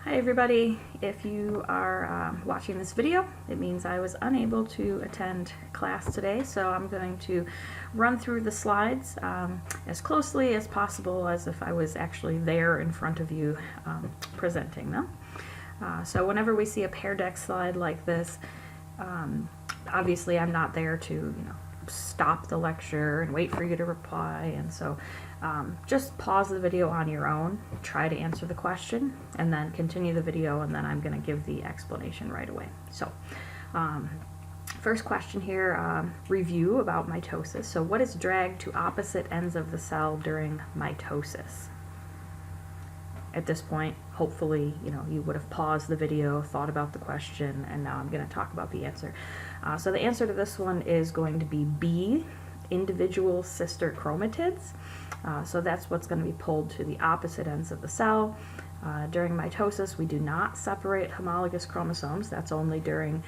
Hi everybody, if you are watching this video, it means I was unable to attend class today, so I'm going to run through the slides as closely as possible as if I was actually there in front of you presenting them. So whenever we see a Pear Deck slide like this, obviously I'm not there to stop the lecture and wait for you to reply, and so just pause the video on your own, try to answer the question, and then continue the video, and then I'm going to give the explanation right away. So first question here, review about mitosis. So what is dragged to opposite ends of the cell during mitosis? At this point, hopefully, you would have paused the video, thought about the question, and now I'm going to talk about the answer. So the answer to this one is going to be B, individual sister chromatids. So that's what's going to be pulled to the opposite ends of the cell. During mitosis, we do not separate homologous chromosomes. That's only during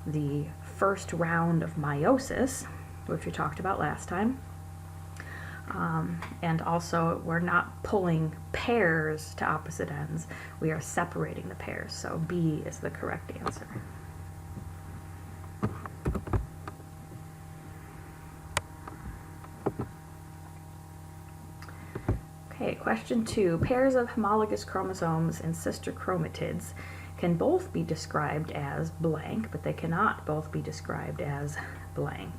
the first round of meiosis, which we talked about last time. And also, we're not pulling pairs to opposite ends. We are separating the pairs. So B is the correct answer. Okay, question 2. Pairs of homologous chromosomes and sister chromatids can both be described as blank, but they cannot both be described as blank.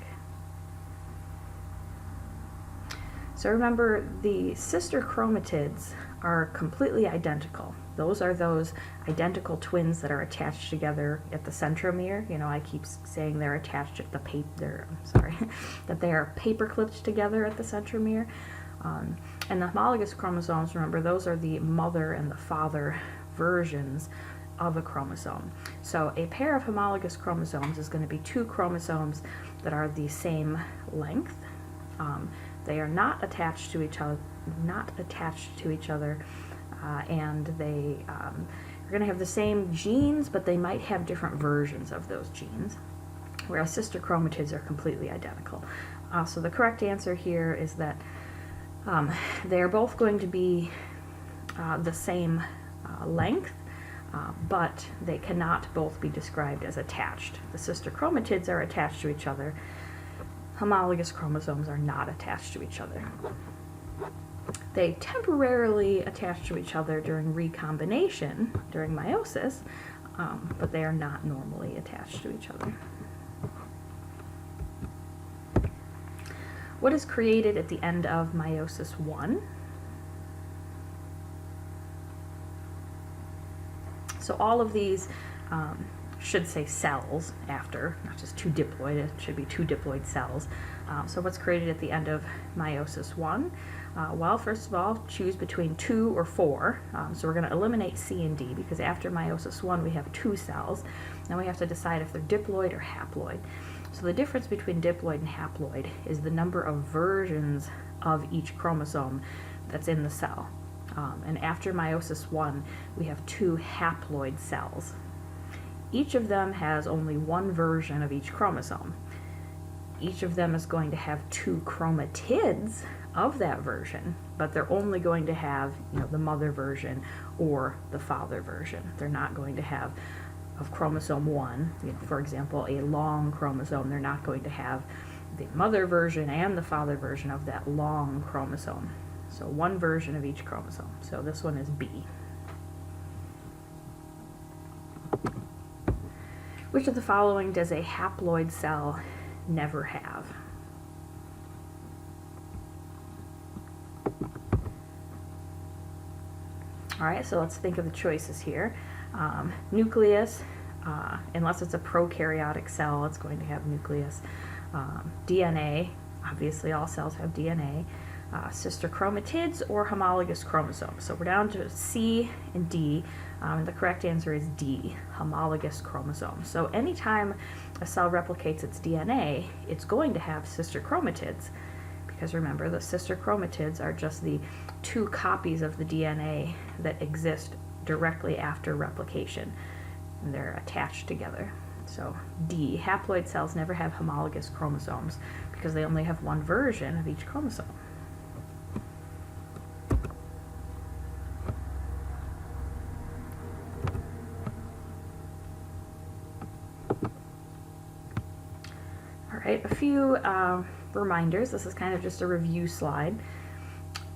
So remember, the sister chromatids are completely identical. Those are those identical twins that are attached together at the centromere. I keep saying they're attached at the that they are paper clipped together at the centromere. And the homologous chromosomes, remember, those are the mother and the father versions of a chromosome. So a pair of homologous chromosomes is going to be two chromosomes that are the same length. They are not attached to each other, and they are going to have the same genes, but they might have different versions of those genes, whereas sister chromatids are completely identical. So the correct answer here is that they are both going to be the same length, but they cannot both be described as attached. The sister chromatids are attached to each other. Homologous chromosomes are not attached to each other. They temporarily attach to each other during recombination, during meiosis, but they are not normally attached to each other. What is created at the end of meiosis 1? So all of these should say cells after, not just two diploid. It should be two diploid cells. So what's created at the end of meiosis 1? Well, first of all, choose between 2 or 4. So we're going to eliminate C and D, because after meiosis 1 we have 2 cells. Now we have to decide if they're diploid or haploid. So the difference between diploid and haploid is the number of versions of each chromosome that's in the cell. And after meiosis 1, we have 2 haploid cells. Each of them has only one version of each chromosome. Each of them is going to have 2 chromatids of that version, but they're only going to have, the mother version or the father version. They're not going to have, of chromosome 1, for example, a long chromosome. They're not going to have the mother version and the father version of that long chromosome. So one version of each chromosome. So this one is B. Which of the following does a haploid cell never have? All right, so let's think of the choices here. Nucleus, unless it's a prokaryotic cell, it's going to have nucleus. DNA, obviously all cells have DNA. Sister chromatids or homologous chromosomes. So we're down to C and D. The correct answer is D, homologous chromosomes. So anytime a cell replicates its DNA, it's going to have sister chromatids, because remember, the sister chromatids are just the 2 copies of the DNA that exist directly after replication, and they're attached together. So D, haploid cells never have homologous chromosomes because they only have one version of each chromosome. right, a few reminders. This is kind of just a review slide.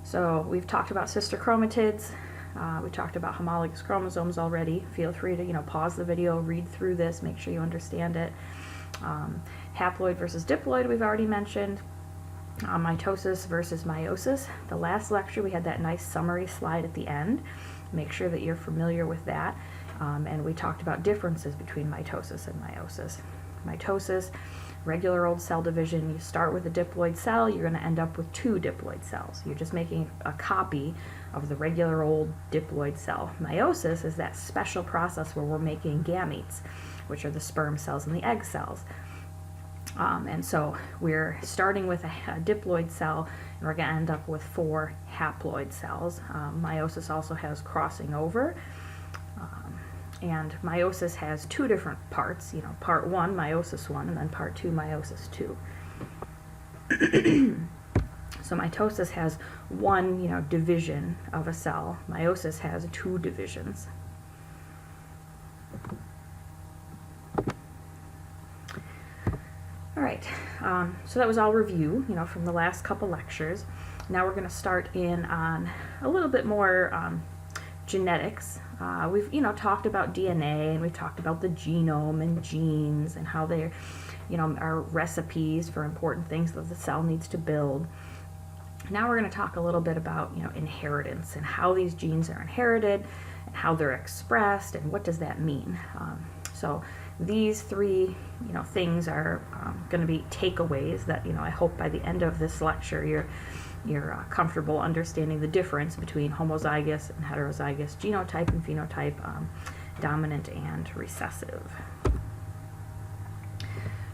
So we've talked about sister chromatids. We talked about homologous chromosomes already. Feel free to, pause the video, read through this, make sure you understand it. Haploid versus diploid we've already mentioned. Mitosis versus meiosis. The last lecture we had that nice summary slide at the end. Make sure that you're familiar with that. And we talked about differences between mitosis and meiosis. Mitosis, regular old cell division, you start with a diploid cell, you're going to end up with 2 diploid cells. You're just making a copy of the regular old diploid cell. Meiosis is that special process where we're making gametes, which are the sperm cells and the egg cells. And so we're starting with a diploid cell, and we're going to end up with 4 haploid cells. Meiosis also has crossing over. And meiosis has 2 different parts, part 1, meiosis 1, and then part 2, meiosis 2. So mitosis has 1, division of a cell. Meiosis has 2 divisions. All right, so that was all review, from the last couple lectures. Now we're going to start in on a little bit more genetics. We've talked about DNA, and we've talked about the genome and genes and how they're are recipes for important things that the cell needs to build. Now we're going to talk a little bit about inheritance and how these genes are inherited and how they're expressed and what does that mean. So these 3 things are going to be takeaways that I hope by the end of this lecture you're comfortable understanding the difference between homozygous and heterozygous genotype and phenotype, dominant and recessive.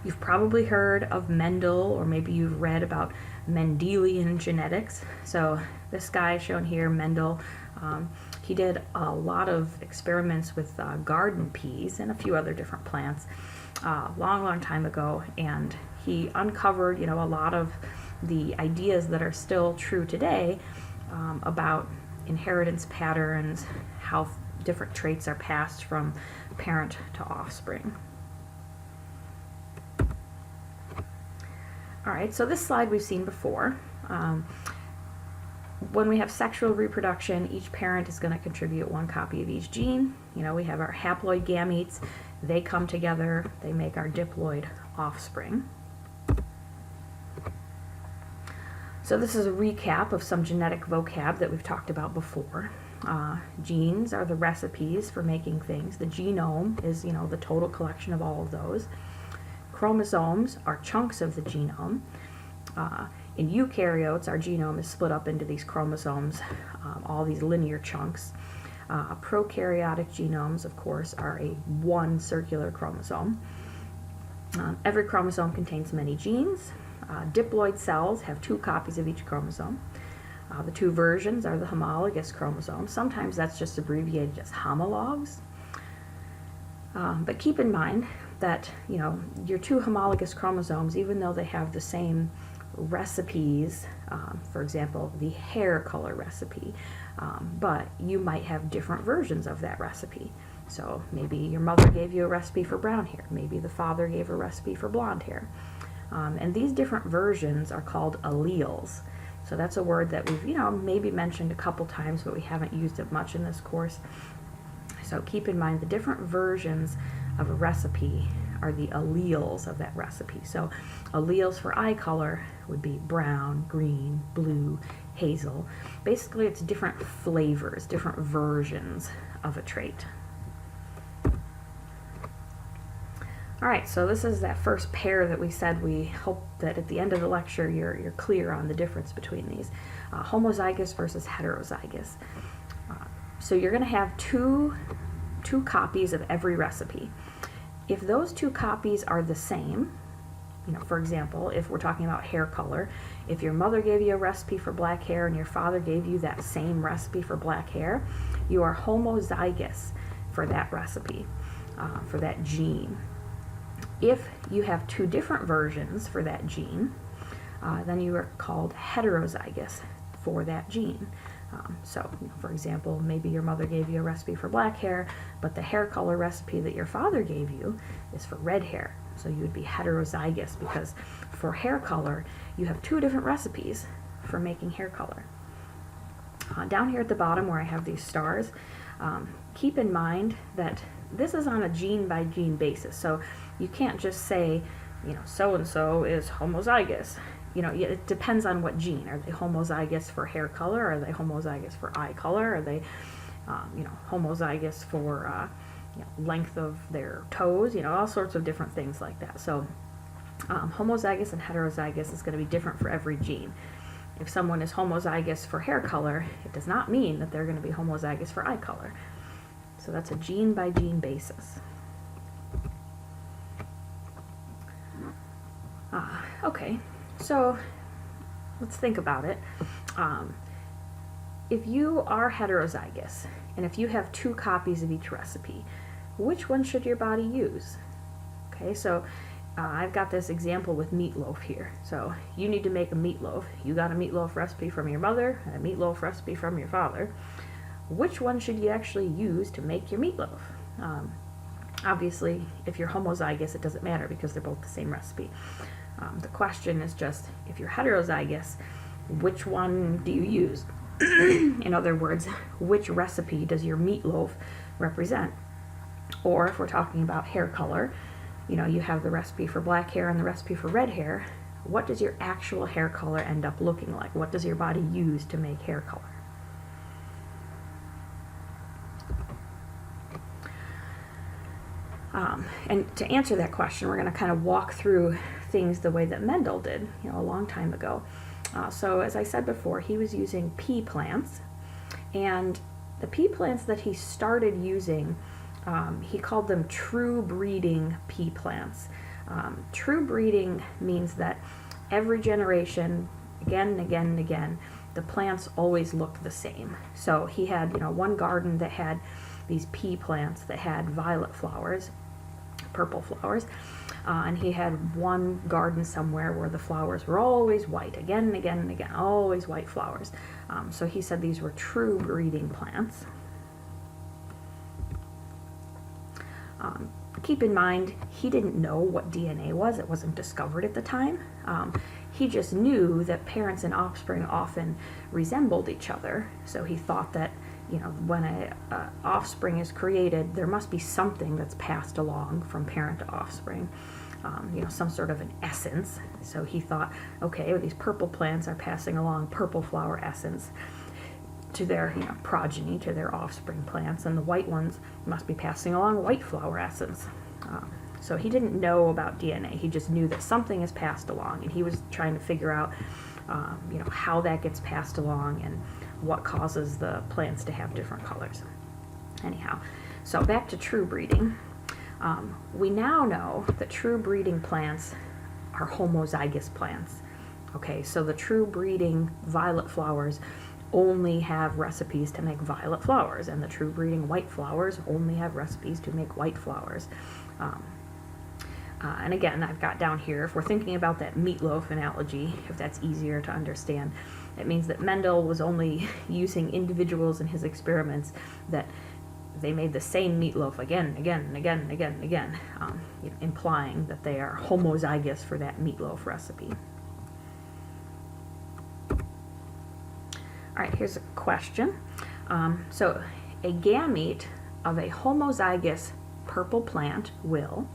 You've probably heard of Mendel, or maybe you've read about Mendelian genetics. So this guy shown here, Mendel, he did a lot of experiments with garden peas and a few other different plants long time ago, and he uncovered a lot of the ideas that are still true today about inheritance patterns, how different traits are passed from parent to offspring. All right, so this slide we've seen before. When we have sexual reproduction, each parent is going to contribute 1 copy of each gene. We have our haploid gametes. They come together, they make our diploid offspring. So this is a recap of some genetic vocab that we've talked about before. Genes are the recipes for making things. The genome is, the total collection of all of those. Chromosomes are chunks of the genome. In eukaryotes, our genome is split up into these chromosomes, all these linear chunks. Prokaryotic genomes, of course, are a 1 circular chromosome. Every chromosome contains many genes. Diploid cells have 2 copies of each chromosome. The 2 versions are the homologous chromosomes. Sometimes that's just abbreviated as homologs. But keep in mind that your 2 homologous chromosomes, even though they have the same recipes, for example, the hair color recipe, but you might have different versions of that recipe. So maybe your mother gave you a recipe for brown hair, maybe the father gave a recipe for blonde hair. And these different versions are called alleles. So that's a word that we've maybe mentioned a couple times, but we haven't used it much in this course. So keep in mind the different versions of a recipe are the alleles of that recipe. So alleles for eye color would be brown, green, blue, hazel. Basically it's different flavors, different versions of a trait. All right, so this is that first pair that we said we hope that at the end of the lecture you're clear on the difference between these. Homozygous versus heterozygous. So you're going to have two copies of every recipe. If those 2 copies are the same, for example, if we're talking about hair color, if your mother gave you a recipe for black hair and your father gave you that same recipe for black hair, you are homozygous for that recipe, for that gene. If you have 2 different versions for that gene, then you are called heterozygous for that gene. So, for example, maybe your mother gave you a recipe for black hair, but the hair color recipe that your father gave you is for red hair. So you would be heterozygous because for hair color, you have two different recipes for making hair color. Down here at the bottom where I have these stars, keep in mind that this is on a gene by gene basis. So you can't just say, so-and-so is homozygous. It depends on what gene. Are they homozygous for hair color? Are they homozygous for eye color? Are they, homozygous for length of their toes? All sorts of different things like that. So homozygous and heterozygous is going to be different for every gene. If someone is homozygous for hair color, it does not mean that they're going to be homozygous for eye color. So that's a gene by gene basis. Okay, so let's think about it. If you are heterozygous, and if you have 2 copies of each recipe, which one should your body use? Okay, so I've got this example with meatloaf here. So you need to make a meatloaf. You got a meatloaf recipe from your mother and a meatloaf recipe from your father. Which one should you actually use to make your meatloaf? Obviously, if you're homozygous, it doesn't matter because they're both the same recipe. The question is just, if you're heterozygous, which one do you use? In other words, which recipe does your meatloaf represent? Or if we're talking about hair color, you have the recipe for black hair and the recipe for red hair. What does your actual hair color end up looking like? What does your body use to make hair color? And to answer that question, we're going to kind of walk through things the way that Mendel did, a long time ago. So as I said before, he was using pea plants, and the pea plants that he started using, he called them true breeding pea plants. True breeding means that every generation, again and again and again, the plants always looked the same. So he had, one garden that had these pea plants that had violet flowers, purple flowers, and he had one garden somewhere where the flowers were always white, again and again and again, always white flowers. So he said these were true breeding plants. Keep in mind, he didn't know what DNA was. It wasn't discovered at the time. He just knew that parents and offspring often resembled each other. So he thought that, when an offspring is created, there must be something that's passed along from parent to offspring, some sort of an essence. So he thought, okay, these purple plants are passing along purple flower essence to their progeny, to their offspring plants, and the white ones must be passing along white flower essence. So he didn't know about DNA. He just knew that something is passed along, and he was trying to figure out how that gets passed along and what causes the plants to have different colors. Anyhow, so back to true breeding. We now know that true breeding plants are homozygous plants. Okay, so the true breeding violet flowers only have recipes to make violet flowers, and the true breeding white flowers only have recipes to make white flowers. And again, I've got down here, if we're thinking about that meatloaf analogy, if that's easier to understand, it means that Mendel was only using individuals in his experiments that they made the same meatloaf again and again and again and again and again, implying that they are homozygous for that meatloaf recipe. All right, here's a question. So a gamete of a homozygous purple plant will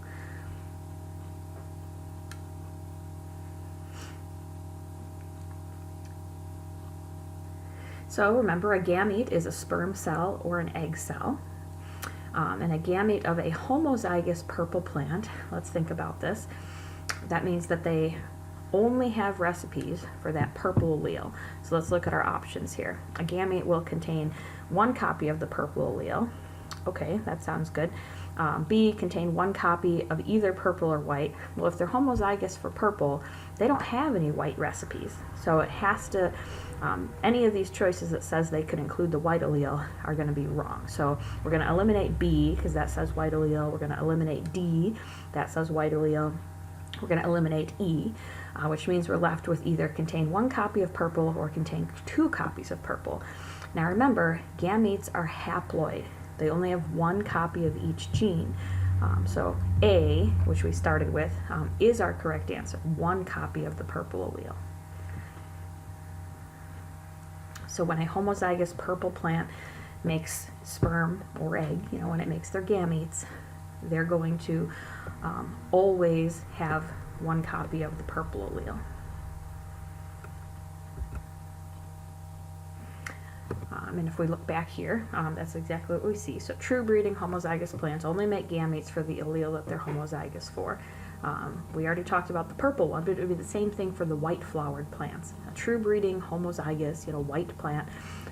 So remember, a gamete is a sperm cell or an egg cell. And a gamete of a homozygous purple plant, let's think about this, that means that they only have recipes for that purple allele. So let's look at our options here. A gamete will contain one copy of the purple allele. Okay, that sounds good. B, contain one copy of either purple or white. Well, if they're homozygous for purple, they don't have any white recipes. So it has to, any of these choices that says they could include the white allele are going to be wrong. So we're going to eliminate B because that says white allele. We're going to eliminate D, that says white allele. We're going to eliminate E, which means we're left with either contain one copy of purple or contain 2 copies of purple. Now remember, gametes are haploid. They only have one copy of each gene. So A, which we started with, is our correct answer. One copy of the purple allele. So when a homozygous purple plant makes sperm or egg, when it makes their gametes, they're going to always have one copy of the purple allele. And if we look back here, that's exactly what we see. So true breeding homozygous plants only make gametes for the allele that they're homozygous for. We already talked about the purple one, but it would be the same thing for the white flowered plants. A true breeding homozygous, white plant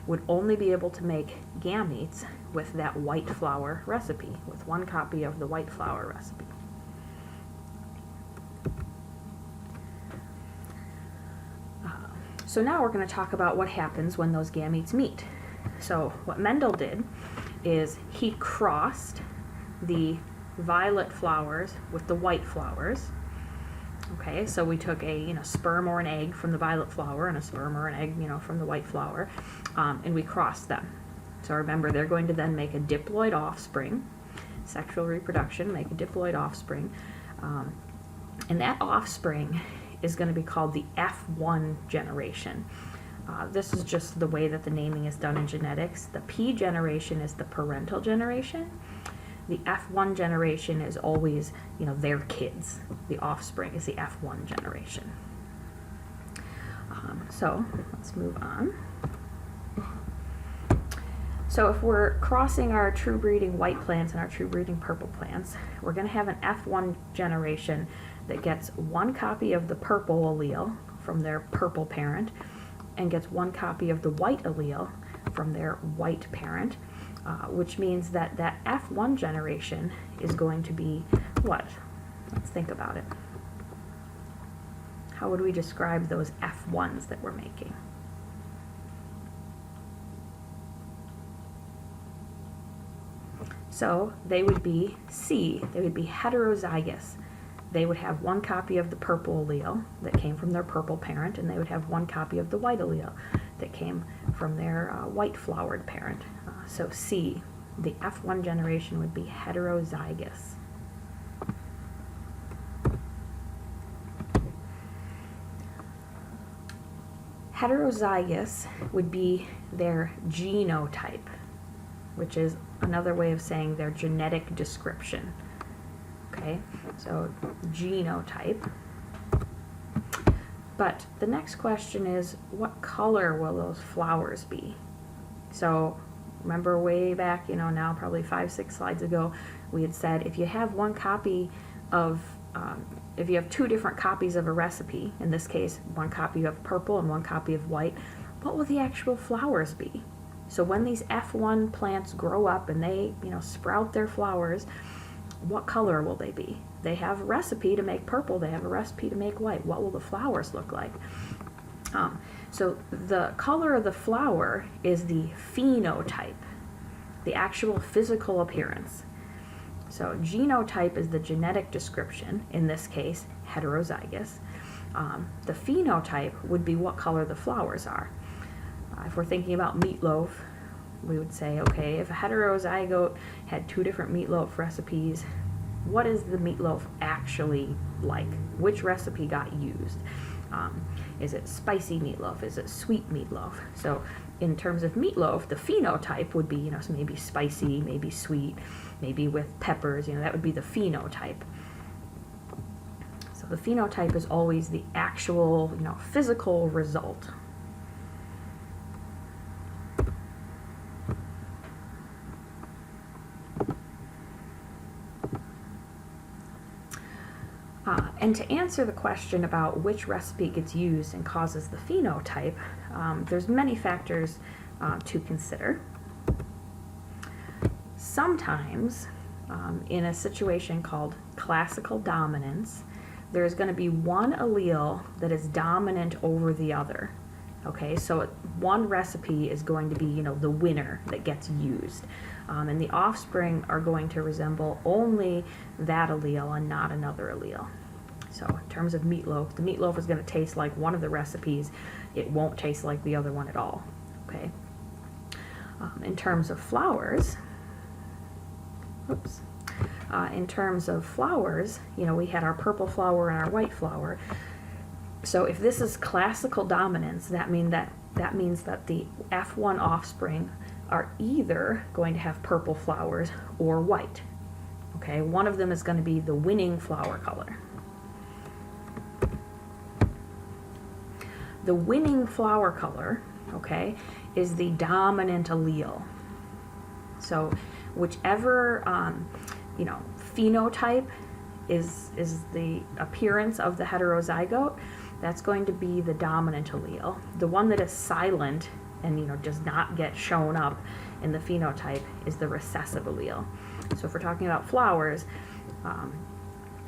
would only be able to make gametes with that white flower recipe, with one copy of the white flower recipe. So now we're going to talk about what happens when those gametes meet. So what Mendel did is he crossed the violet flowers with the white flowers. Okay, so we took a sperm or an egg from the violet flower and a sperm or an egg from the white flower, and we crossed them. So remember, they're going to then make a diploid offspring, sexual reproduction, make a diploid offspring, and that offspring is going to be called the F1 generation. This is just the way that the naming is done in genetics. The P generation is the parental generation. The F1 generation is always, their kids. The offspring is the F1 generation. So let's move on. So if we're crossing our true breeding white plants and our true breeding purple plants, we're going to have an F1 generation that gets one copy of the purple allele from their purple parent and gets one copy of the white allele from their white parent, which means that that F1 generation is going to be what? Let's think about it. How would we describe those F1s that we're making? So they would be C, they would be heterozygous. They would have one copy of the purple allele that came from their purple parent, and they would have one copy of the white allele that came from their white flowered parent. So C, the F1 generation would be heterozygous. Heterozygous would be their genotype, which is another way of saying their genetic description. Okay, so genotype. But the next question is, what color will those flowers be? So remember way back, now probably 5-6 slides ago, we had said if you have one copy of, if you have two different copies of a recipe, in this case, one copy of purple and one copy of white, what will the actual flowers be? So when these F1 plants grow up and they, sprout their flowers, what color will they be? They have a recipe to make purple, they have a recipe to make white. What will the flowers look like? So the color of the flower is the phenotype, the actual physical appearance. So genotype is the genetic description, in this case, heterozygous. The phenotype would be what color the flowers are. If we're thinking about meatloaf, we would say, okay, if a heterozygote had two different meatloaf recipes, what is the meatloaf actually like? Which recipe got used? Is it spicy meatloaf? Is it sweet meatloaf? So in terms of meatloaf, the phenotype would be, so maybe spicy, maybe sweet, maybe with peppers, that would be the phenotype. So the phenotype is always the actual, physical result. And to answer the question about which recipe gets used and causes the phenotype, there's many factors to consider. Sometimes, in a situation called classical dominance, there's going to be one allele that is dominant over the other. Okay, so one recipe is going to be, the winner that gets used. And the offspring are going to resemble only that allele and not another allele. So in terms of meatloaf, the meatloaf is going to taste like one of the recipes. It won't taste like the other one at all. Okay. In terms of flowers, in terms of flowers, we had our purple flower and our white flower. So if this is classical dominance, that means that the F1 offspring are either going to have purple flowers or white. Okay, one of them is going to be the winning flower color. The winning flower color, okay, is the dominant allele. So whichever phenotype is the appearance of the heterozygote, that's going to be the dominant allele. The one that is silent and does not get shown up in the phenotype is the recessive allele. So if we're talking about flowers,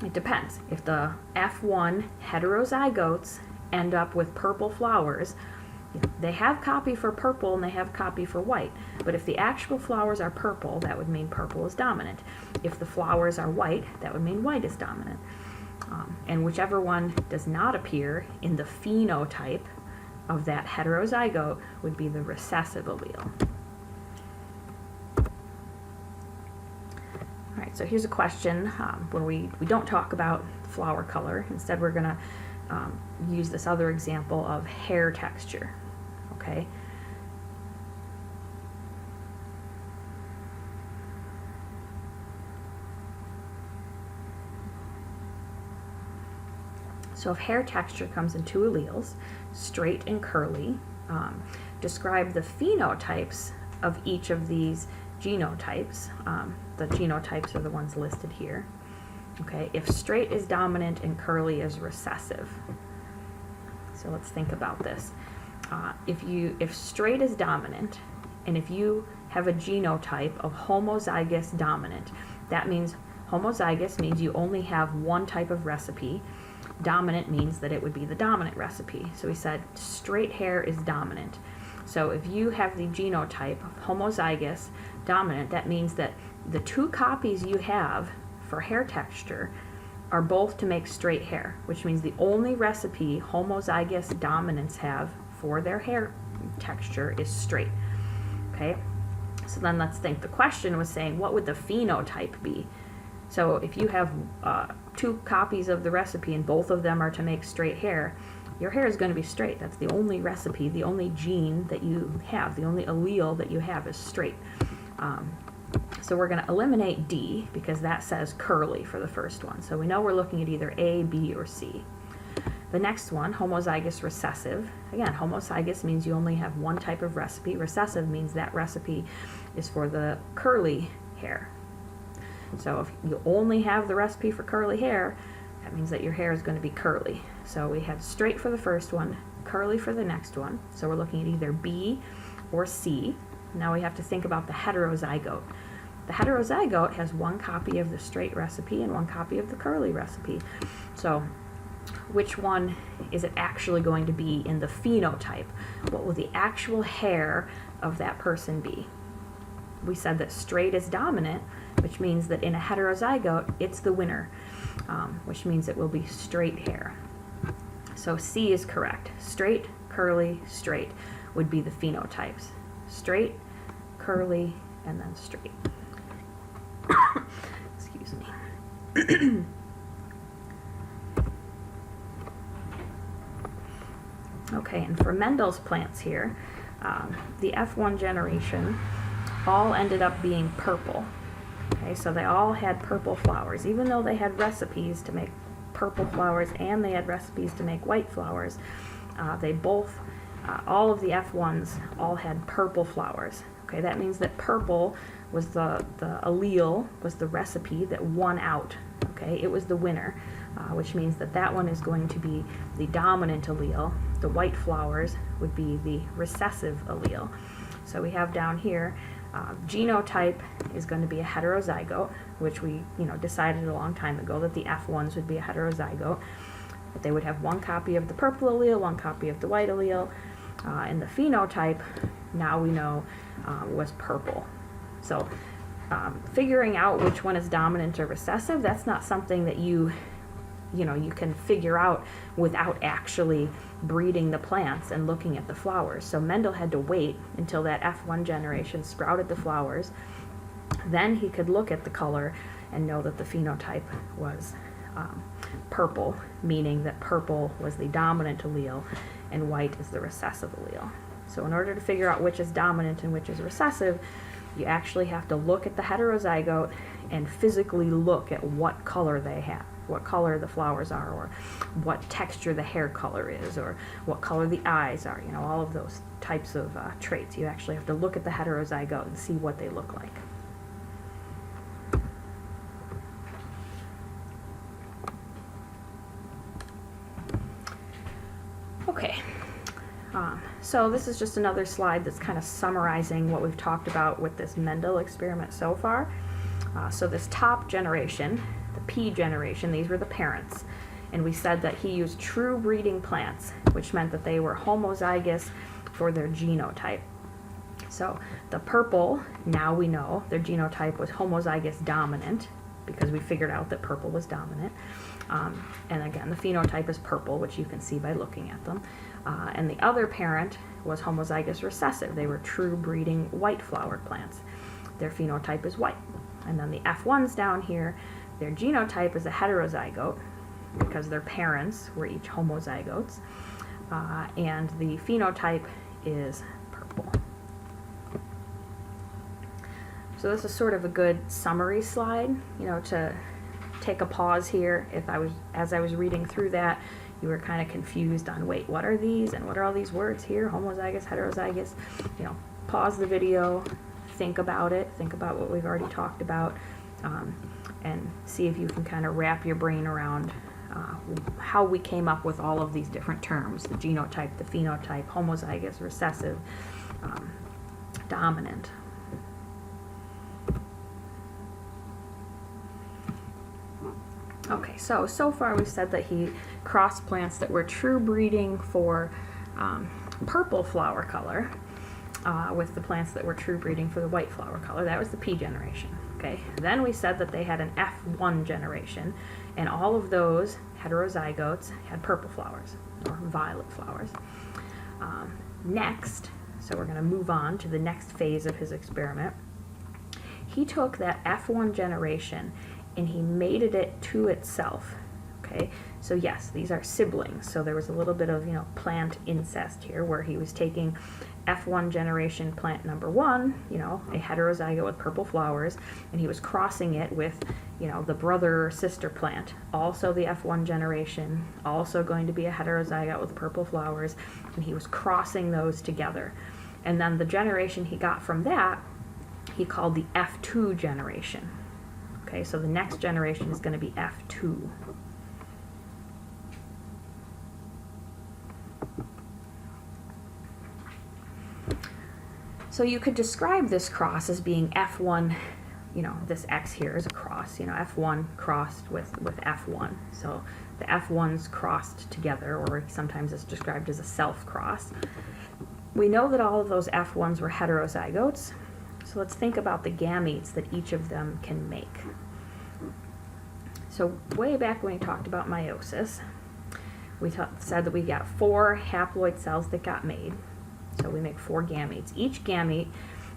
it depends. If the F1 heterozygotes end up with purple flowers, they have copy for purple and they have copy for white. But if the actual flowers are purple, that would mean purple is dominant. If the flowers are white, that would mean white is dominant. And whichever one does not appear in the phenotype of that heterozygote would be the recessive allele. All right, so here's a question where we don't talk about flower color. Instead, we're going to use this other example of hair texture. Okay. So if hair texture comes in two alleles, straight and curly, describe the phenotypes of each of these genotypes. The genotypes are the ones listed here. Okay, if straight is dominant and curly is recessive. So let's think about this. If straight is dominant, and if you have a genotype of homozygous dominant, that means homozygous means you only have one type of recipe. Dominant means that it would be the dominant recipe. So we said straight hair is dominant. So if you have the genotype of homozygous dominant, that means that the two copies you have for hair texture are both to make straight hair, which means the only recipe homozygous dominants have for their hair texture is straight. Okay, so then let's think. The question was saying, what would the phenotype be? So if you have two copies of the recipe and both of them are to make straight hair, your hair is going to be straight. That's the only recipe, the only gene that you have, the only allele that you have is straight. So we're going to eliminate D because that says curly for the first one. So we know we're looking at either A, B, or C. The next one, homozygous recessive. Again, homozygous means you only have one type of recipe. Recessive means that recipe is for the curly hair. So if you only have the recipe for curly hair, that means that your hair is going to be curly. So we have straight for the first one, curly for the next one. So we're looking at either B or C. Now we have to think about the heterozygote. The heterozygote has one copy of the straight recipe and one copy of the curly recipe. So which one is it actually going to be in the phenotype? What will the actual hair of that person be? We said that straight is dominant, which means that in a heterozygote, it's the winner, which means it will be straight hair. So C is correct. Straight, curly, straight would be the phenotypes. Straight, curly, and then straight. Excuse me. Okay, and for Mendel's plants here, the F1 generation all ended up being purple. Okay, so they all had purple flowers. Even though they had recipes to make purple flowers and they had recipes to make white flowers, they both, all of the F1s all had purple flowers. Okay, that means that purple was the allele, was the recipe that won out. Okay, it was the winner, which means that that one is going to be the dominant allele. The white flowers would be the recessive allele. So we have down here, genotype is going to be a heterozygote, which we decided a long time ago that the F1s would be a heterozygote. But they would have one copy of the purple allele, one copy of the white allele, and the phenotype, now we know, was purple. So figuring out which one is dominant or recessive, that's not something that you can figure out without actually breeding the plants and looking at the flowers. So Mendel had to wait until that F1 generation sprouted the flowers, Then he could look at the color and know that the phenotype was purple, meaning that purple was the dominant allele and white is the recessive allele. So in order to figure out which is dominant and which is recessive, you actually have to look at the heterozygote and physically look at what color they have, what color the flowers are, or what texture the hair color is, or what color the eyes are, you know, all of those types of traits. You actually have to look at the heterozygote and see what they look like. Okay, so this is just another slide that's kind of summarizing what we've talked about with this Mendel experiment so far. So this top generation, the P generation, these were the parents, and we said that he used true breeding plants, which meant that they were homozygous for their genotype. So the purple, now we know their genotype was homozygous dominant, because we figured out that purple was dominant. And again, the phenotype is purple, which you can see by looking at them. And the other parent was homozygous recessive. They were true breeding white flowered plants. Their phenotype is white. And then the F1s down here, their genotype is a heterozygote, because their parents were each homozygotes. And the phenotype is purple. So this is sort of a good summary slide, you know, to take a pause here. As I was reading through that, you were kind of confused on, wait, what are these and what are all these words here? Homozygous, heterozygous. You know, pause the video, think about it, think about what we've already talked about, and see if you can kind of wrap your brain around how we came up with all of these different terms: the genotype, the phenotype, homozygous, recessive, dominant. Okay, so far we've said that he crossed plants that were true breeding for purple flower color with the plants that were true breeding for the white flower color. That was the P generation. Okay, then we said that they had an F1 generation, and all of those heterozygotes had purple flowers or violet flowers. Next, so we're going to move on to the next phase of his experiment. He took that F1 generation and he mated it to itself. Okay, so yes, these are siblings, so there was a little bit of, you know, plant incest here, where he was taking F1 generation plant number 1, you know, a heterozygote with purple flowers, and he was crossing it with, you know, the brother or sister plant, also the F1 generation, also going to be a heterozygote with purple flowers, and he was crossing those together. And then the generation he got from that, he called the F2 generation. Okay, so the next generation is going to be F2. So you could describe this cross as being F1, you know, this X here is a cross, you know, F1 crossed with F1. So the F1s crossed together, or sometimes it's described as a self-cross. We know that all of those F1s were heterozygotes. So let's think about the gametes that each of them can make. So way back when we talked about meiosis, we said that we got 4 haploid cells that got made. So we make 4 gametes. Each gamete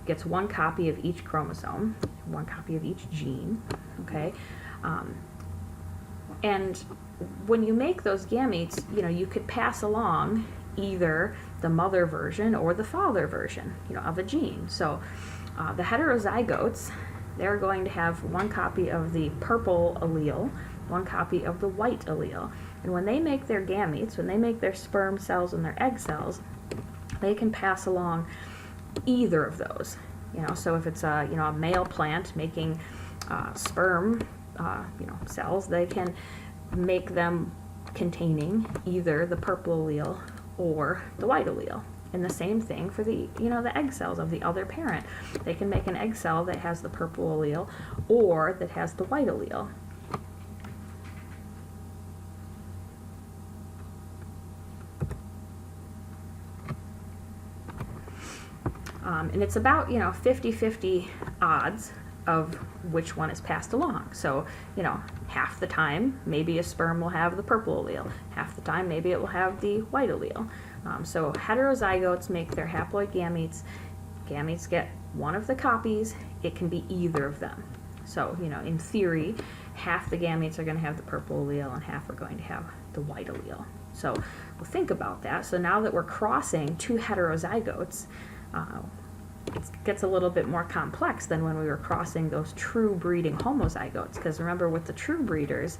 gets 1 copy of each chromosome, 1 copy of each gene, okay? And when you make those gametes, you know, you could pass along either the mother version or the father version, you know, of a gene. So the heterozygotes, they're going to have 1 copy of the purple allele, 1 copy of the white allele. And when they make their gametes, when they make their sperm cells and their egg cells, they can pass along either of those. You know, so if it's a, you know, a male plant making sperm, you know, cells, they can make them containing either the purple allele or the white allele. And the same thing for the, you know, the egg cells of the other parent. They can make an egg cell that has the purple allele or that has the white allele. And it's about, you know, 50-50 odds of which one is passed along. So, you know, half the time, maybe a sperm will have the purple allele. Half the time, maybe it will have the white allele. So heterozygotes make their haploid gametes. Gametes get one of the copies, it can be either of them. So, you know, in theory, half the gametes are going to have the purple allele and half are going to have the white allele. So we'll think about that. So now that we're crossing two heterozygotes, it gets a little bit more complex than when we were crossing those true breeding homozygotes. Because remember, with the true breeders,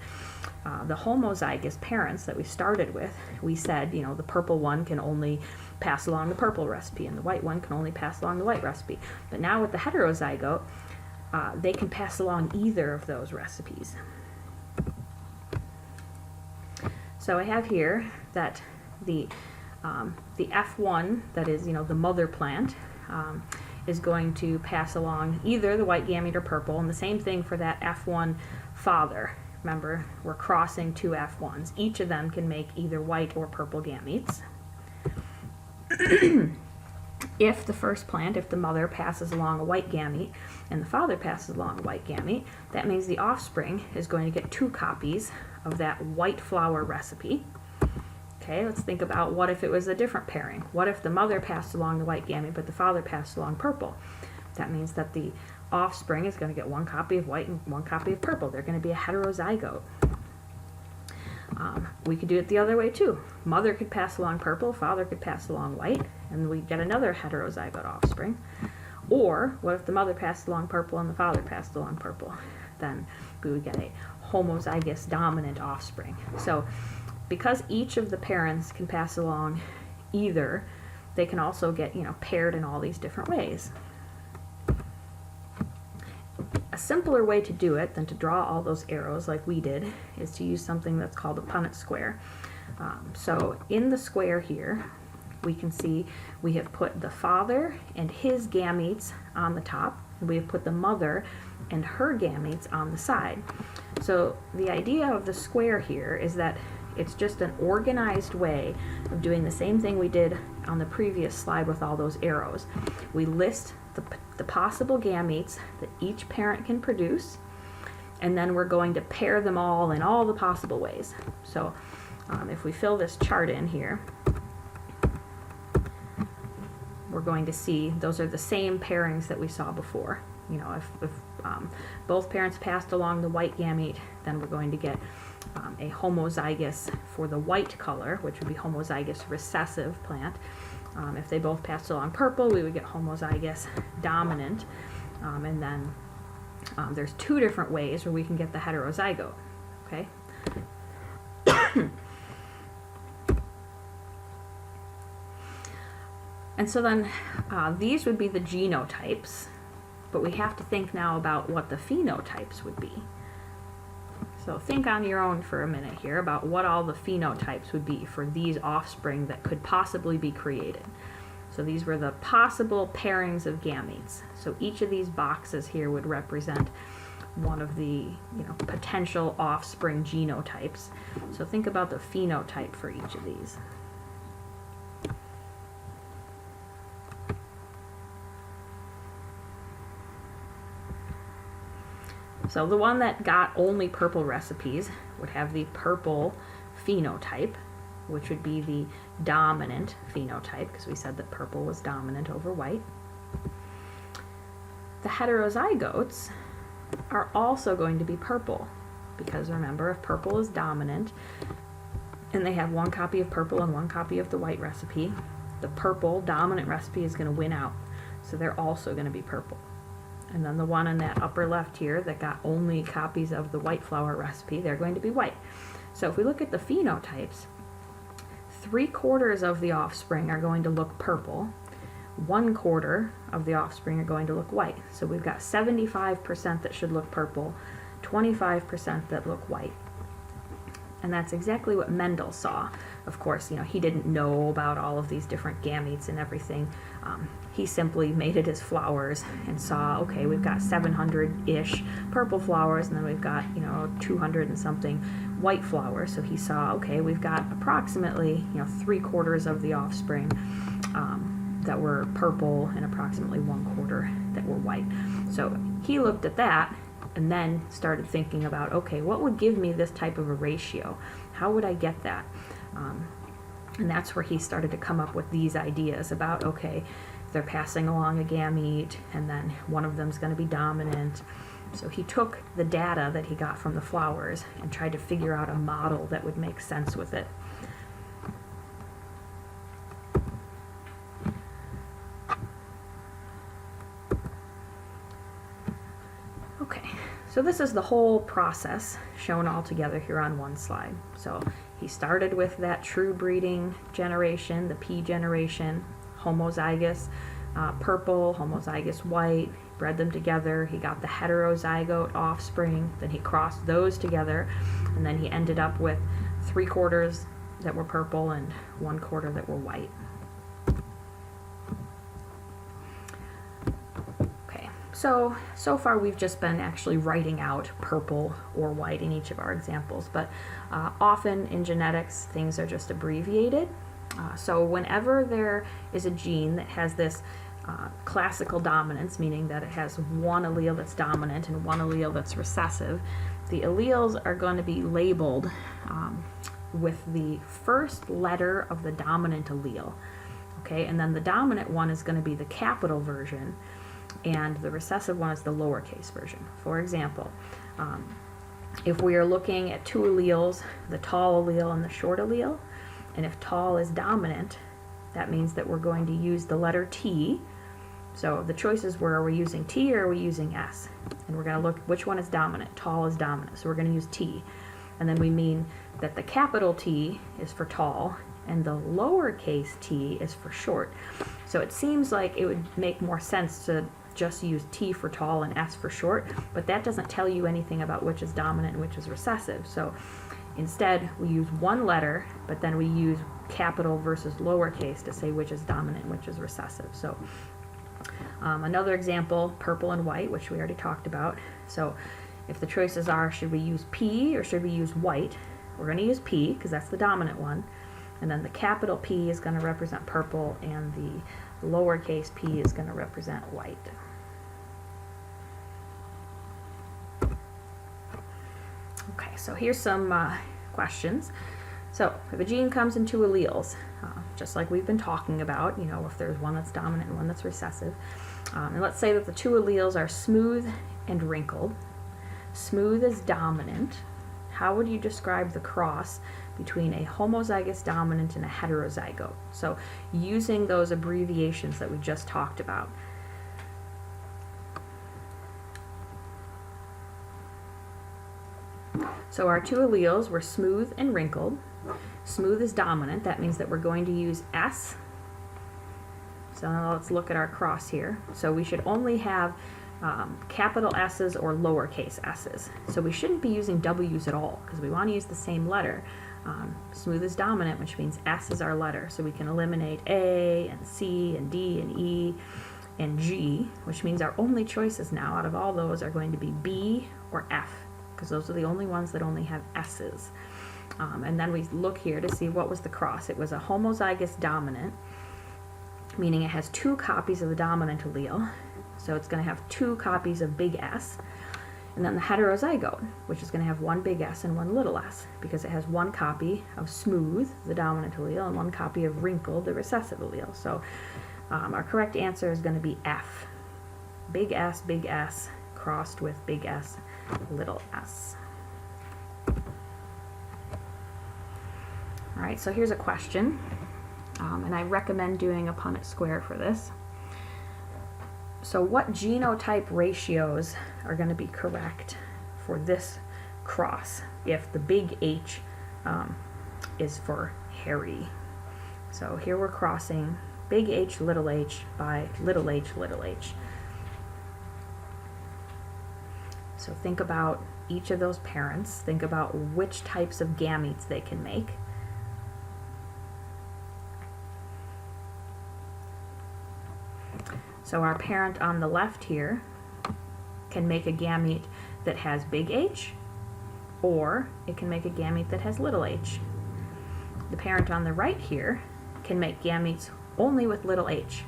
the homozygous parents that we started with, we said, you know, the purple one can only pass along the purple recipe and the white one can only pass along the white recipe. But now with the heterozygote, they can pass along either of those recipes. So I have here that the F1, that is, you know, the mother plant, is going to pass along either the white gamete or purple, and the same thing for that F1 father. Remember, we're crossing two F1s. Each of them can make either white or purple gametes. If the first plant, if the mother passes along a white gamete and the father passes along a white gamete, that means the offspring is going to get two copies of that white flower recipe. Okay, let's think about what if it was a different pairing. What if the mother passed along the white gamete but the father passed along purple? That means that the offspring is going to get one copy of white and one copy of purple. They're going to be a heterozygote. We could do it the other way too. Mother could pass along purple, father could pass along white, and we get another heterozygote offspring. Or what if the mother passed along purple and the father passed along purple? Then we would get a homozygous dominant offspring. So because each of the parents can pass along either, they can also get, you know, paired in all these different ways. A simpler way to do it than to draw all those arrows like we did is to use something that's called a Punnett square. So in the square here, we can see we have put the father and his gametes on the top, and we have put the mother and her gametes on the side. So the idea of the square here is that it's just an organized way of doing the same thing we did on the previous slide with all those arrows. We list the possible gametes that each parent can produce, and then we're going to pair them all in all the possible ways. So if we fill this chart in here, we're going to see those are the same pairings that we saw before. You know, if both parents passed along the white gamete, then we're going to get a homozygous for the white color, which would be homozygous recessive plant. If they both passed along purple, we would get homozygous dominant. And then there's two different ways where we can get the heterozygote. Okay. And so then these would be the genotypes, but we have to think now about what the phenotypes would be. So think on your own for a minute here about what all the phenotypes would be for these offspring that could possibly be created. So these were the possible pairings of gametes. So each of these boxes here would represent one of the, you know, potential offspring genotypes. So think about the phenotype for each of these. So the one that got only purple recipes would have the purple phenotype, which would be the dominant phenotype, because we said that purple was dominant over white. The heterozygotes are also going to be purple, because remember, if purple is dominant and they have one copy of purple and one copy of the white recipe, the purple dominant recipe is going to win out. So they're also going to be purple. And then the one in that upper left here that got only copies of the white flower recipe, they're going to be white. So if we look at the phenotypes, 3/4 of the offspring are going to look purple, 1/4 of the offspring are going to look white. So we've got 75% that should look purple, 25% that look white. And that's exactly what Mendel saw. Of course, you know, he didn't know about all of these different gametes and everything. He simply made it as flowers and saw, okay, we've got 700-ish purple flowers, and then we've got, you know, 200 and something white flowers. So he saw, okay, we've got approximately, you know, 3/4 of the offspring that were purple and approximately 1/4 that were white. So he looked at that and then started thinking about, okay, what would give me this type of a ratio? How would I get that? And that's where he started to come up with these ideas about, okay, they're passing along a gamete, and then one of them is going to be dominant. So he took the data that he got from the flowers and tried to figure out a model that would make sense with it. Okay, so this is the whole process shown all together here on one slide. So he started with that true breeding generation, the P generation, homozygous purple, homozygous white, bred them together. He got the heterozygote offspring, then he crossed those together, and then he ended up with 3/4 that were purple and 1/4 that were white. Okay, so far we've just been actually writing out purple or white in each of our examples, but often in genetics things are just abbreviated. So whenever there is a gene that has this classical dominance, meaning that it has one allele that's dominant and one allele that's recessive, the alleles are going to be labeled with the first letter of the dominant allele. Okay, and then the dominant one is going to be the capital version, and the recessive one is the lowercase version. For example, if we are looking at two alleles, the tall allele and the short allele, and if tall is dominant, that means that we're going to use the letter T. So the choices were, are we using T or are we using S? And we're going to look which one is dominant. Tall is dominant, so we're going to use T. And then we mean that the capital T is for tall and the lowercase t is for short. So it seems like it would make more sense to just use T for tall and S for short, but that doesn't tell you anything about which is dominant and which is recessive. So instead, we use one letter, but then we use capital versus lowercase to say which is dominant and which is recessive. So another example, purple and white, which we already talked about. So if the choices are, should we use P or should we use white? We're going to use P because that's the dominant one. And then the capital P is going to represent purple and the lowercase p is going to represent white. Okay, so here's some questions. So if a gene comes in two alleles, just like we've been talking about, you know, if there's one that's dominant and one that's recessive, and let's say that the two alleles are smooth and wrinkled. Smooth is dominant. How would you describe the cross between a homozygous dominant and a heterozygote? So using those abbreviations that we just talked about. So our two alleles were smooth and wrinkled. Smooth is dominant. That means that we're going to use S. So now let's look at our cross here. So we should only have capital S's or lowercase s's. So we shouldn't be using W's at all because we want to use the same letter. Smooth is dominant, which means S is our letter. So we can eliminate A and C and D and E and G, which means our only choices now out of all those are going to be B or F, because those are the only ones that only have S's. And then we look here to see what was the cross. It was a homozygous dominant, meaning it has two copies of the dominant allele. So it's going to have two copies of big S. And then the heterozygote, which is going to have one big S and one little s, because it has one copy of smooth, the dominant allele, and one copy of wrinkled, the recessive allele. So our correct answer is going to be F. Big S crossed with big S, little s. All right, so here's a question, and I recommend doing a Punnett square for this. So what genotype ratios are going to be correct for this cross if the big H is for hairy? So here we're crossing big H by little h, little h. So think about each of those parents. Think about which types of gametes they can make. So our parent on the left here can make a gamete that has big H, or it can make a gamete that has little h. The parent on the right here can make gametes only with little h.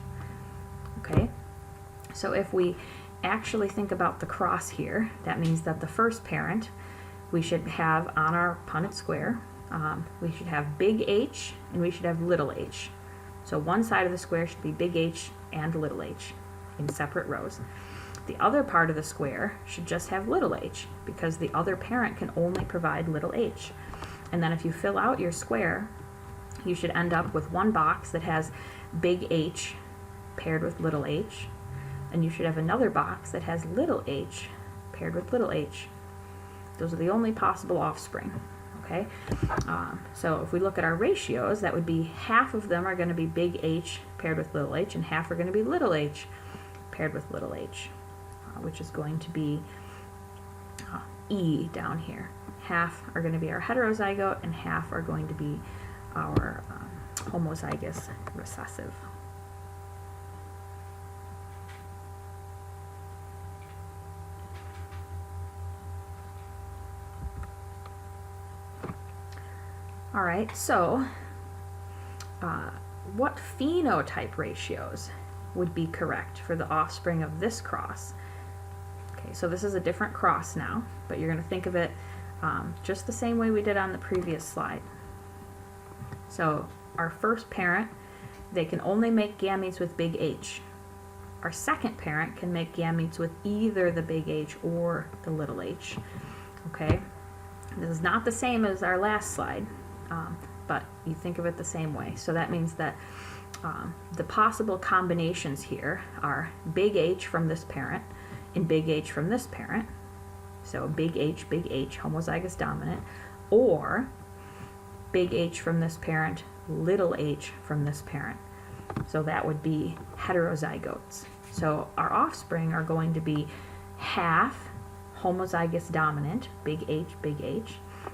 Okay? So if we actually think about the cross here, that means that the first parent we should have on our Punnett square, we should have big H and we should have little h. So one side of the square should be big H and little h in separate rows. The other part of the square should just have little h because the other parent can only provide little h. And then if you fill out your square, you should end up with one box that has big H paired with little h, and you should have another box that has little h paired with little h. Those are the only possible offspring. Okay, so if we look at our ratios, that would be half of them are going to be big H paired with little h, and half are going to be little h paired with little h, which is going to be E down here. Half are going to be our heterozygote, and half are going to be our homozygous recessive. All right, so what phenotype ratios would be correct for the offspring of this cross? Okay, so this is a different cross now, but you're going to think of it just the same way we did on the previous slide. So our first parent, they can only make gametes with big H. Our second parent can make gametes with either the big H or the little h. Okay, this is not the same as our last slide, but you think of it the same way. So that means that the possible combinations here are big H from this parent and big H from this parent, so big H, homozygous dominant, or big H from this parent, little h from this parent. So that would be heterozygotes. So our offspring are going to be half homozygous dominant, big H,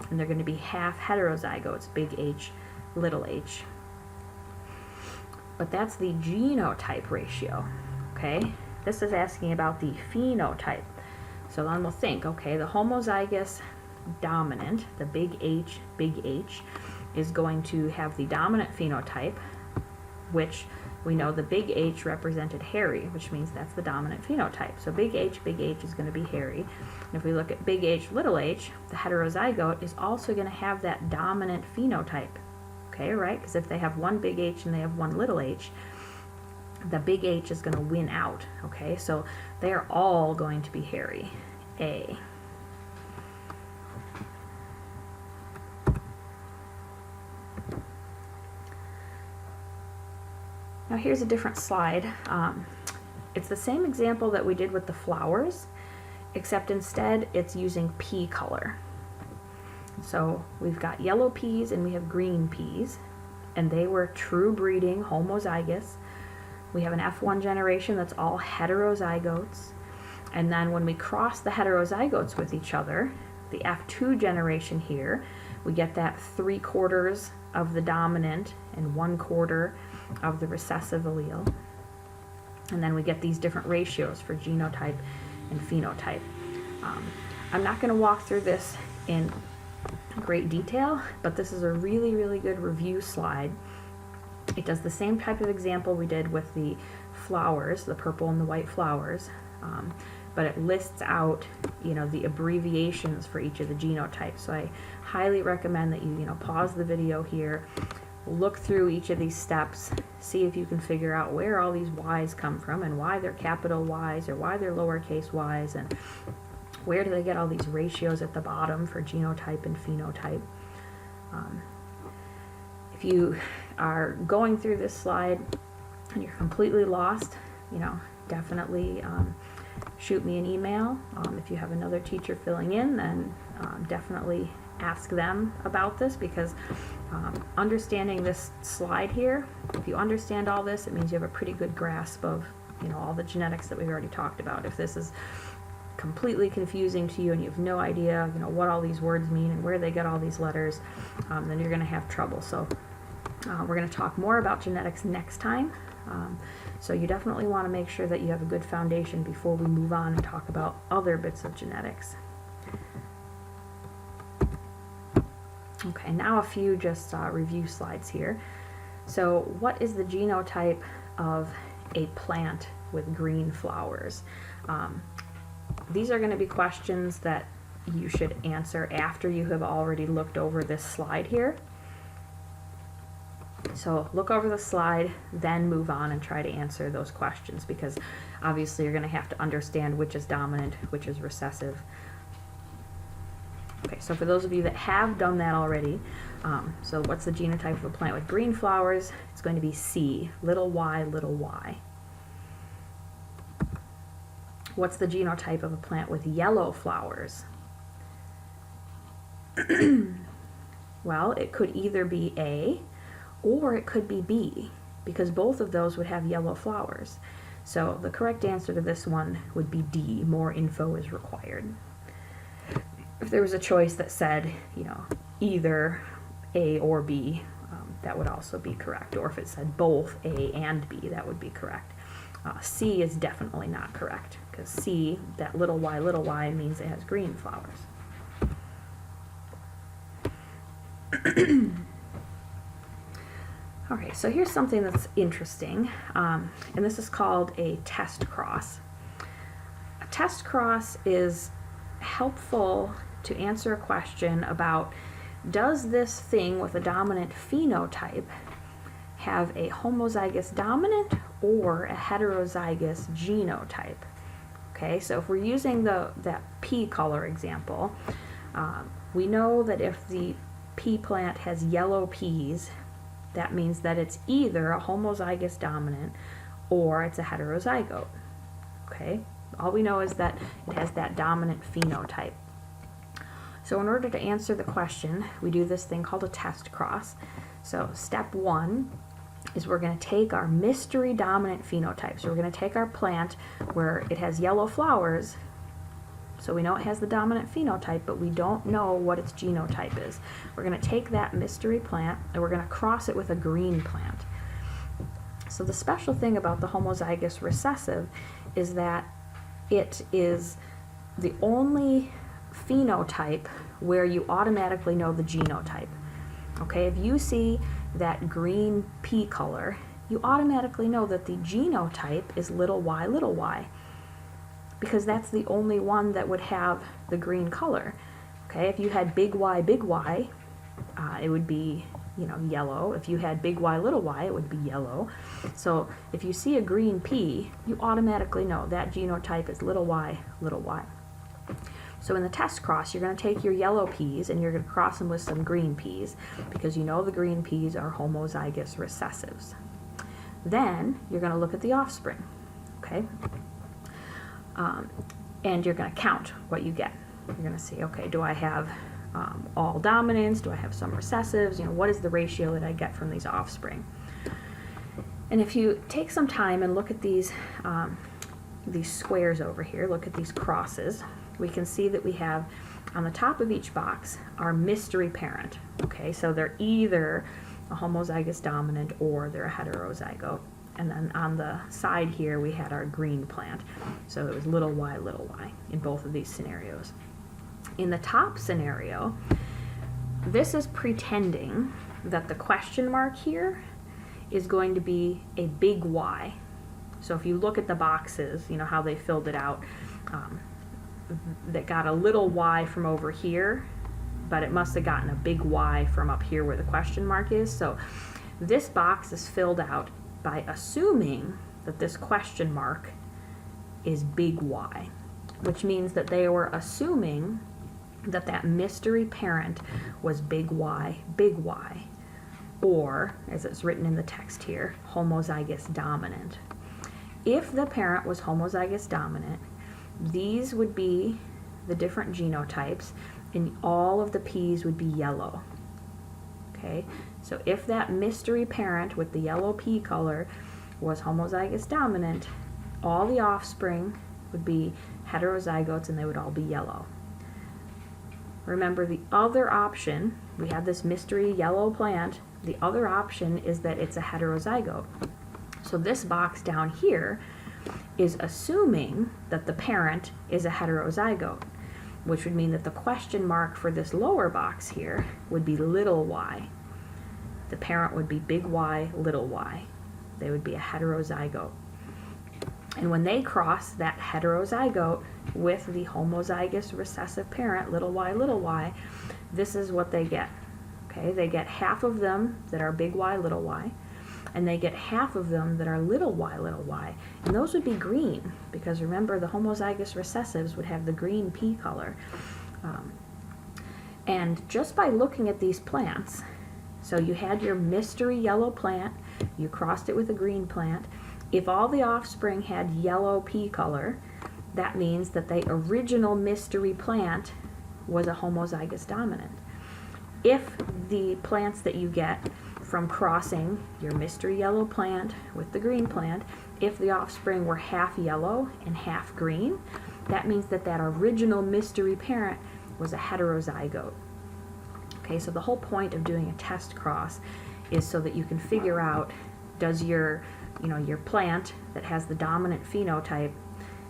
and they're going to be half heterozygotes, big H, little h. But that's the genotype ratio, okay? This is asking about the phenotype. So then we'll think, okay, the homozygous dominant, the big H, is going to have the dominant phenotype, which we know the big H represented hairy, which means that's the dominant phenotype. So big H is going to be hairy. And if we look at big H, little h, the heterozygote is also going to have that dominant phenotype. Okay, right? Because if they have one big H and they have one little h, the big H is going to win out. Okay, so they are all going to be hairy. A. Now here's a different slide. It's the same example that we did with the flowers, except instead it's using pea color. So we've got yellow peas and we have green peas, and they were true breeding homozygous. We have an F1 generation that's all heterozygotes, and then when we cross the heterozygotes with each other, the F2 generation here, we get that 3/4 of the dominant and 1/4 of the recessive allele. And then we get these different ratios for genotype and phenotype. I'm not going to walk through this in great detail, but this is a really, really good review slide. It does the same type of example we did with the flowers, the purple and the white flowers, but it lists out, the abbreviations for each of the genotypes. So I highly recommend that you, pause the video here, look through each of these steps, see if you can figure out where all these Y's come from and why they're capital Y's or why they're lowercase y's, and where do they get all these ratios at the bottom for genotype and phenotype. If you are going through this slide and you're completely lost, definitely shoot me an email. If you have another teacher filling in, then definitely ask them about this, because understanding this slide here, if you understand all this, it means you have a pretty good grasp of all the genetics that we've already talked about. If this is completely confusing to you and you have no idea what all these words mean and where they get all these letters, then you're going to have trouble. So we're going to talk more about genetics next time. So you definitely want to make sure that you have a good foundation before we move on and talk about other bits of genetics. Okay, now a few just review slides here. So what is the genotype of a plant with green flowers? These are going to be questions that you should answer after you have already looked over this slide here. So look over the slide, then move on and try to answer those questions, because obviously you're going to have to understand which is dominant, which is recessive. Okay, so for those of you that have done that already, so what's the genotype of a plant with green flowers? It's going to be C, little y, little y. What's the genotype of a plant with yellow flowers? Well, it could either be A or it could be B, because both of those would have yellow flowers. So the correct answer to this one would be D, more info is required. If there was a choice that said, you know, either A or B, that would also be correct. Or if it said both A and B, that would be correct. C is definitely not correct, because C, that little y, means it has green flowers. Okay, so here's something that's interesting, and this is called a test cross. A test cross is helpful to answer a question about, does this thing with a dominant phenotype have a homozygous dominant or a heterozygous genotype? Okay, so if we're using that pea color example, we know that if the pea plant has yellow peas, that means that it's either a homozygous dominant or it's a heterozygote. Okay, all we know is that it has that dominant phenotype. So in order to answer the question, we do this thing called a test cross. So step one is we're going to take our mystery dominant phenotype. So we're going to take our plant where it has yellow flowers, so we know it has the dominant phenotype, but we don't know what its genotype is. We're going to take that mystery plant and we're going to cross it with a green plant. So the special thing about the homozygous recessive is that it is the only phenotype where you automatically know the genotype. Okay, if you see that green pea color, you automatically know that the genotype is little y, because that's the only one that would have the green color. Okay, if you had big Y, it would be, you know, yellow. If you had big Y, it would be yellow. So if you see a green pea, you automatically know that genotype is little y. So in the test cross, you're going to take your yellow peas and you're going to cross them with some green peas, because you know the green peas are homozygous recessives. Then you're going to look at the offspring, okay? And you're going to count what you get. You're going to see, okay, do I have all dominants? Do I have some recessives? You know, what is the ratio that I get from these offspring? And if you take some time and look at these squares over here, look at these crosses, we can see that we have on the top of each box our mystery parent. Okay, so they're either a homozygous dominant or they're a heterozygote. And then on the side here we had our green plant. So it was little y in both of these scenarios. In the top scenario, this is pretending that the question mark here is going to be a big Y. So if you look at the boxes, you know how they filled it out, that got a little y from over here, but it must have gotten a big Y from up here where the question mark is. So this box is filled out by assuming that this question mark is big Y, which means that they were assuming that that mystery parent was big Y, or, as it's written in the text here, homozygous dominant. If the parent was homozygous dominant, these would be the different genotypes, and all of the peas would be yellow. Okay, so if that mystery parent with the yellow pea color was homozygous dominant, all the offspring would be heterozygotes and they would all be yellow. Remember, the other option, we have this mystery yellow plant, the other option is that it's a heterozygote. So this box down here is assuming that the parent is a heterozygote, which would mean that the question mark for this lower box here would be little y. The parent would be big Y, little y. They would be a heterozygote. And when they cross that heterozygote with the homozygous recessive parent, little y, this is what they get. Okay, they get half of them that are big Y, little y, and they get half of them that are little y, and those would be green, because remember the homozygous recessives would have the green pea color. And just by looking at these plants, so you had your mystery yellow plant, you crossed it with a green plant. If all the offspring had yellow pea color, that means that the original mystery plant was a homozygous dominant. If the plants that you get from crossing your mystery yellow plant with the green plant, if the offspring were half yellow and half green, that means that that original mystery parent was a heterozygote. Okay, so the whole point of doing a test cross is so that you can figure out, does your plant that has the dominant phenotype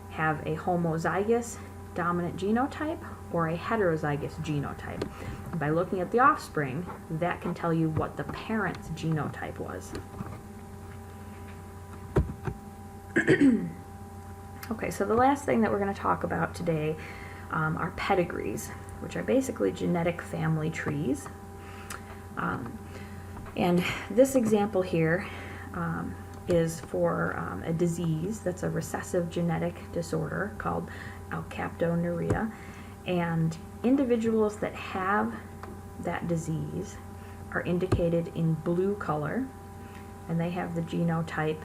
have a homozygous dominant genotype or a heterozygous genotype? And by looking at the offspring, that can tell you what the parent's genotype was. Okay, so the last thing that we're going to talk about today are pedigrees, which are basically genetic family trees. And this example here is for a disease that's a recessive genetic disorder called alkaptonuria, and individuals that have that disease are indicated in blue color, and they have the genotype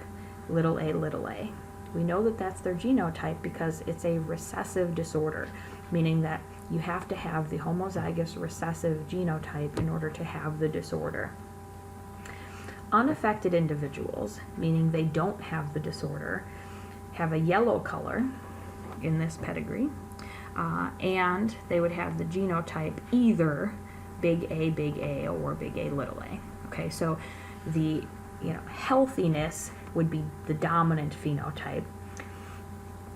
little a. We know that that's their genotype because it's a recessive disorder, meaning that you have to have the homozygous recessive genotype in order to have the disorder. Unaffected individuals, meaning they don't have the disorder, have a yellow color in this pedigree, and they would have the genotype either big A or big A little a. Okay, so the healthiness would be the dominant phenotype,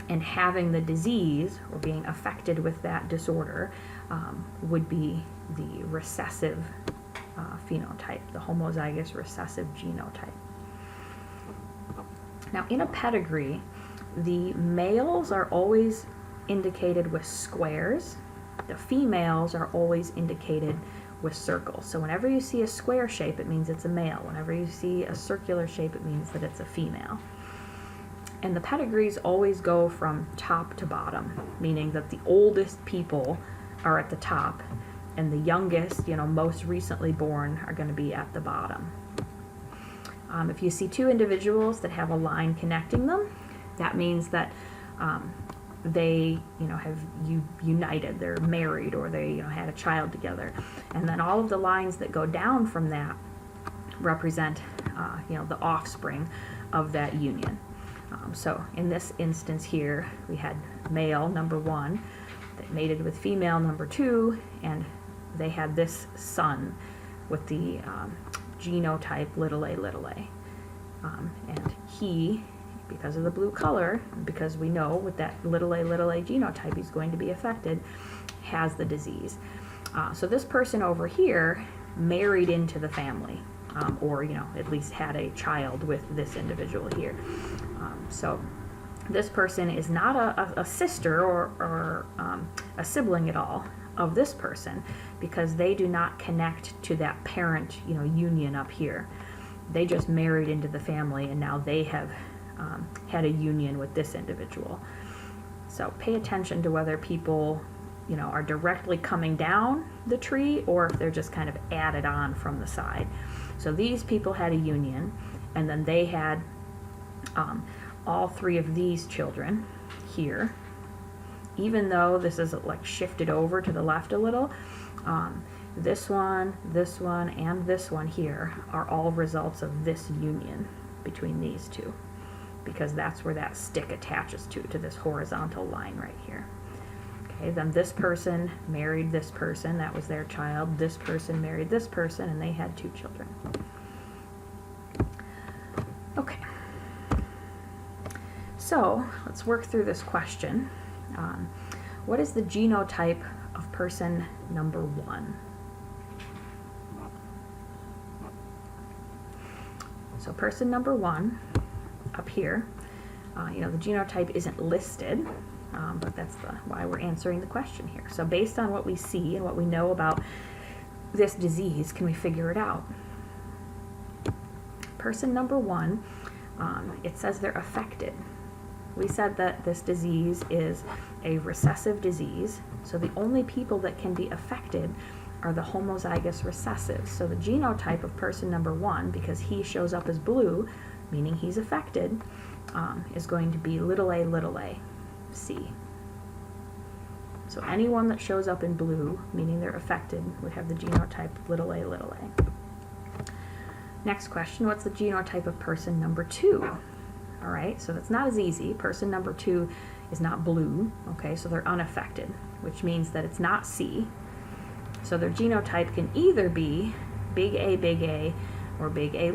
and having the disease or being affected with that disorder would be the recessive phenotype, the homozygous recessive genotype. Now, in a pedigree, the males are always indicated with squares. The females are always indicated with circles. So whenever you see a square shape, it means it's a male. Whenever you see a circular shape, it means that it's a female. And the pedigrees always go from top to bottom, meaning that the oldest people are at the top, and the youngest, most recently born, are going to be at the bottom. If you see two individuals that have a line connecting them, that means that they, have united, they're married, or they, had a child together. And then all of the lines that go down from that represent, the offspring of that union. So in this instance here, we had male number 1 that mated with female number 2, and they had this son with the genotype little a. And he, because of the blue color, because we know with that little a genotype he's going to be affected, has the disease. So this person over here married into the family, or at least had a child with this individual here. So this person is not a sister or a sibling at all of this person, because they do not connect to that parent union up here. They just married into the family, and now they have had a union with this individual. So pay attention to whether people are directly coming down the tree, or if they're just kind of added on from the side. So these people had a union, and then they had all 3 of these children here. Even though this is like shifted over to the left a little, this one, and this one here are all results of this union between these two, because that's where that stick attaches to this horizontal line right here. Okay, then this person married this person, that was their child. This person married this person, and they had 2 children. Okay. So let's work through this question. What is the genotype of person number 1? So person number 1 up here, the genotype isn't listed, but that's why we're answering the question here. So based on what we see and what we know about this disease, can we figure it out? Person number 1, it says they're affected. We said that this disease is a recessive disease, so the only people that can be affected are the homozygous recessives. So the genotype of person number 1, because he shows up as blue, meaning he's affected, is going to be a, C. So anyone that shows up in blue, meaning they're affected, would have the genotype of a. Next question, what's the genotype of person number 2? All right, so that's not as easy. Person number 2 is not blue, okay, so they're unaffected, which means that it's not C. So their genotype can either be big A, or big A.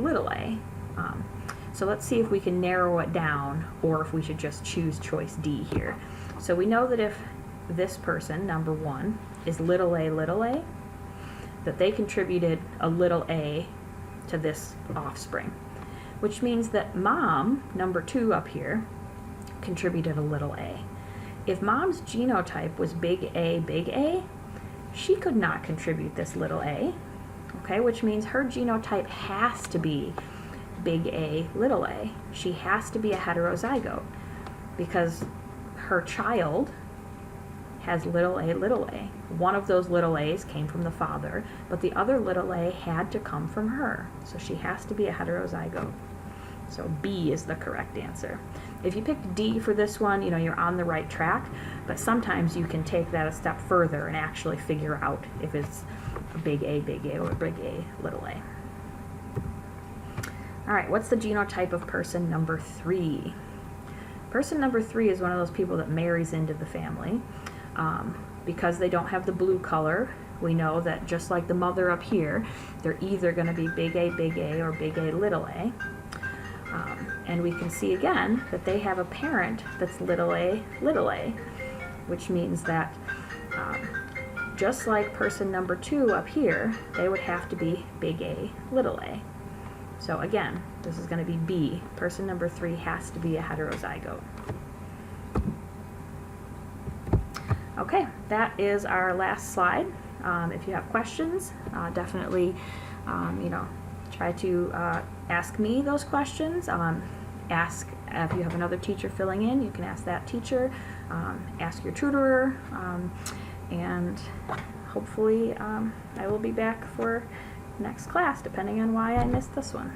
So let's see if we can narrow it down, or if we should just choose choice D here. So we know that if this person, number 1, is a, that they contributed a a to this offspring, which means that mom, number 2 up here, contributed a a. If mom's genotype was big A, she could not contribute this a, okay, which means her genotype has to be big A, a. She has to be a heterozygote because her child has a. One of those a's came from the father, but the other a had to come from her. So she has to be a heterozygote. So B is the correct answer. If you picked D for this one, you're on the right track, but sometimes you can take that a step further and actually figure out if it's a big A, or big A, a. All right, what's the genotype of person number 3? Person number 3 is one of those people that marries into the family. Because they don't have the blue color, we know that just like the mother up here, they're either going to be big A, or big A. And we can see again that they have a parent that's a, which means that just like person number 2 up here, they would have to be big A, a. So again, this is going to be B. Person number 3 has to be a heterozygote. Okay, that is our last slide. If you have questions, definitely, try to ask me those questions. Ask if you have another teacher filling in, you can ask that teacher. Ask your tutorer, and hopefully I will be back for next class, depending on why I missed this one.